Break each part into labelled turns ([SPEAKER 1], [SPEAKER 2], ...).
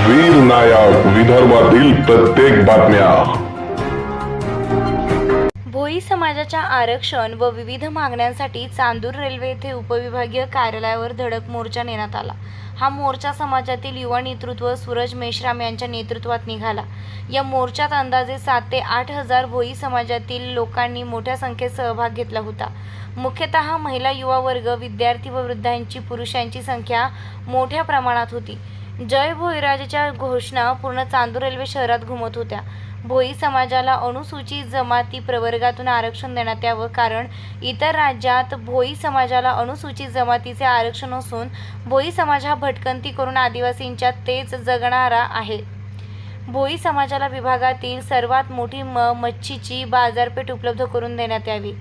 [SPEAKER 1] वीर नायक विदर्भातील प्रत्येक बातम्या।
[SPEAKER 2] भोई समाजाच्या आरक्षण व विविध मागण्यांसाठी चांदूर रेल्वे येथे उपविभागीय कार्यालयावर धडक मोर्चा नेण्यात आला। हा मोर्चा समाजातील युवा नेतृत्व सूरज मेश्राम यांच्या नेतृत्वात निघाला। या मोर्चात अंदाजे 7 ते 8 हजार भोई समाजातील लोकांनी मोठ्या संख्येत सहभाग घेतला होता। मुख्यतः महिला, युवा वर्ग, विद्यार्थी व वृद्धांची, पुरुषांची संख्या मोठ्या प्रमाणात होती। जय भोईराजाच्या घोषणा पूर्ण चांदूर रेल्वे शहरात घुमत होत्या। भोई समाजाला अनुसूचित जमाती प्रवर्गातून आरक्षण देण्यात यावं, कारण इतर राज्यात भोई समाजाला अनुसूचित जमातीचे आरक्षण असून भोई समाज हा भटकंती करून आदिवासींच्या तेच जगणारा आहे। भोई समाजाला विभागातील सर्वात मोठी मच्छीची बाजारपेठ उपलब्ध करून देण्यात यावी।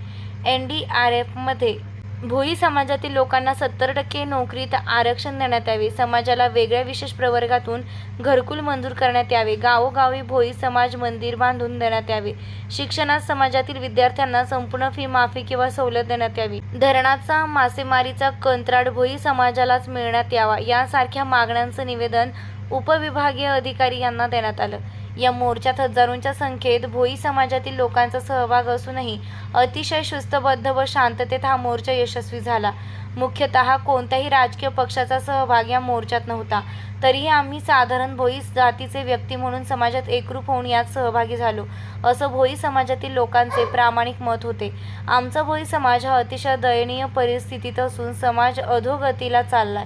[SPEAKER 2] NDRF मध्ये भोई समाजातील लोकांना 70% नोकरीत आरक्षण देण्यात यावे। समाजाला वेगळ्या विशेष प्रवर्गातून घरकुल मंजूर करण्यात यावे। गावोगावी भोई समाज मंदिर बांधून देण्यात यावे। शिक्षणात समाजातील विद्यार्थ्यांना संपूर्ण फी माफी किंवा सवलत देण्यात यावी। धरणाचा, मासेमारीचा कंत्राट भोई समाजालाच मिळण्यात यावा, यासारख्या मागण्यांचं निवेदन उपविभागीय अधिकारी यांना देण्यात आलं। या मोर्चात हजारोंच्या संख्येत भोई समाजातील लोकांचा सहभाग असूनही अतिशय शिस्तबद्ध व शांततेत हा मोर्चा यशस्वी झाला। मुख्यतः कोणत्याही राजकीय पक्षाचा सहभाग या मोर्चात नव्हता, तरीही आम्ही साधारण भोई जातीचे व्यक्ती म्हणून समाजात एकरूप होऊन यात सहभागी झालो, असं भोई समाजातील लोकांचे प्रामाणिक मत होते। आमचा भोई समाज हा अतिशय दयनीय परिस्थितीत असून समाज अधोगतीला चाललाय।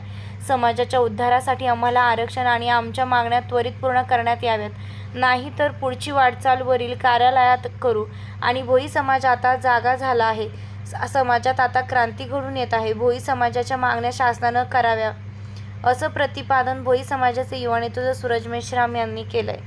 [SPEAKER 2] समाजाच्या उद्धारासाठी आम्हाला आरक्षण आणि आमच्या मागण्या त्वरित पूर्ण करण्यात याव्यात, नाही तर पुढची वाटचाल वरील कार्यालयात करू। आणि भोई समाज आता जागा झाला आहे। समाजात आता क्रांती घडून येत आहे। भोई समाजाच्या मागण्या शासनानं कराव्या, असं प्रतिपादन भोई समाजाचे युवा नेतृत्व सूरज मेश्राम यांनी केलंय।